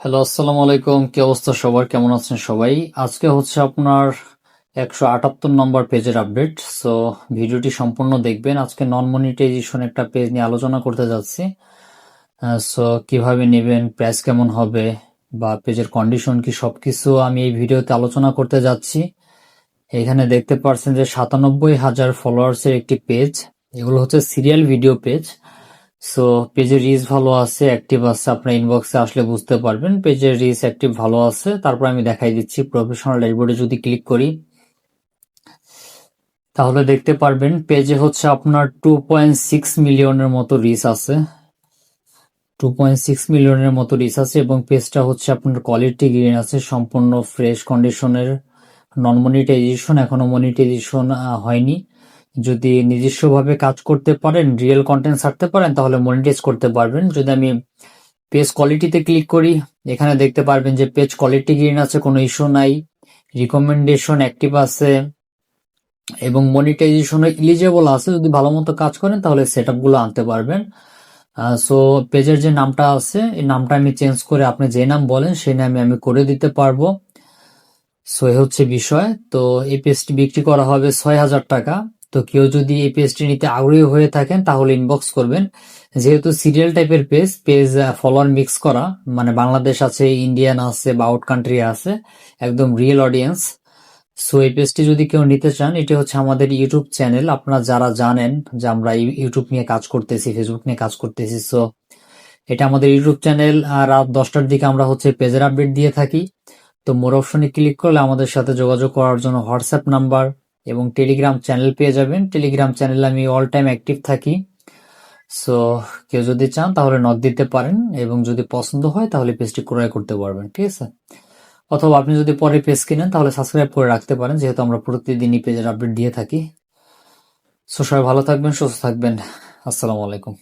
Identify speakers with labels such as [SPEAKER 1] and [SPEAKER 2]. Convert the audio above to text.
[SPEAKER 1] Hello, আসসালামু আলাইকুম। কি অবস্থা সবার? কেমন আছেন সবাই? আজকে হচ্ছে আপনার 178 নম্বর পেজের আপডেট। সো ভিডিওটি সম্পূর্ণ দেখবেন। আজকে নন মনিটাইজেশন একটা পেজ নিয়ে আলোচনা করতে যাচ্ছি। সো কিভাবে নেবেন, প্রাইস কেমন হবে বা পেজের কন্ডিশন কি, সবকিছু আমি এই ভিডিওতে আলোচনা করতে যাচ্ছি। এখানে দেখতে পাচ্ছেন যে 97,000 ফলোয়ার্সের একটি পেজ। এগুলো হচ্ছে সিরিয়াল ভিডিও পেজ। সো পেজের রিচ ভালো আছে, অ্যাক্টিভ আছে। আপনার ইনবক্সে আসলে বুঝতে পারবেন পেজের রিচ অ্যাক্টিভ ভালো আছে। তারপর আমি দেখাই দিচ্ছি। প্রফেশনাল ড্যাশবোর্ডে যদি ক্লিক করি তাহলে দেখতে পারবেন পেজে হচ্ছে আপনার 2.6 মিলিয়নের মতো রিচ আছে। 2.6 মিলিয়নের মতো রিচ আছে এবং পেজটা হচ্ছে আপনার কোয়ালিটি গ্রিন আছে, সম্পূর্ণ ফ্রেশ কন্ডিশনের। নন মনিটাইজেশন, এখনো মনিটাইজেশন হয়নি। যদি নিজস্বভাবে কাজ করতে পারেন, রিয়েল কন্টেন্ট ছাড়তে পারেন, তাহলে মনিটাইজ করতে পারবেন। যদি আমি পেজ কোয়ালিটিতে ক্লিক করি, এখানে দেখতে পারবেন যে পেজ কোয়ালিটি গ্রিন আছে, কোনো ইস্যু নাই। রিকমেন্ডেশন অ্যাক্টিভ আছে এবং মনিটাইজেশন এলিজেবল আছে। যদি ভালো মতো কাজ করেন তাহলে সেট গুলো আনতে পারবেন। সো পেজের যে নামটা আছে, এই নামটা আমি চেঞ্জ করে আপনি যে নাম বলেন সেই নামে আমি করে দিতে পারবো। সো এই হচ্ছে বিষয়। তো এই পেজটি বিক্রি করা হবে 6,000 টাকা। তো কেউ যদি এই পেজটি নিতে আগ্রহী হয়ে থাকেন তাহলে ইনবক্স করবেন। যেহেতু সিরিয়াল টাইপের পেজ ফলোয়ার মিক্স করা, মানে বাংলাদেশ আছে, ইন্ডিয়ান আছে বা আউট কান্ট্রি আছে, একদম রিয়েল অডিয়েন্স। সো এই পেজটি যদি কেউ নিতে চান, এটি হচ্ছে আমাদের ইউটিউব চ্যানেল। আপনারা যারা জানেন যে আমরা ইউটিউব নিয়ে কাজ করতেছি, ফেসবুক নিয়ে কাজ করতেছি, সো এটা আমাদের ইউটিউব চ্যানেল। আর রাত 10টার দিকে আমরা হচ্ছে পেজের আপডেট দিয়ে থাকি। তো মোর অপশনে ক্লিক করলে আমাদের সাথে যোগাযোগ করার জন্য হোয়াটসঅ্যাপ নাম্বার এবং টেলিগ্রাম চ্যানেল পেয়ে যাবেন। টেলিগ্রাম চ্যানেলে আমি অল টাইম অ্যাক্টিভ থাকি। সো কেউ যদি চান তাহলে নক দিতে পারেন এবং যদি পছন্দ হয় তাহলে পেজটি ক্রয় করতে পারবেন, ঠিক আছে? অথবা আপনি যদি পরে পেজ কিনেন তাহলে সাবস্ক্রাইব করে রাখতে পারেন, যেহেতু আমরা প্রতিদিনই পেজের আপডেট দিয়ে থাকি। সো সবাই ভালো থাকবেন, সুস্থ থাকবেন। আসসালামু আলাইকুম।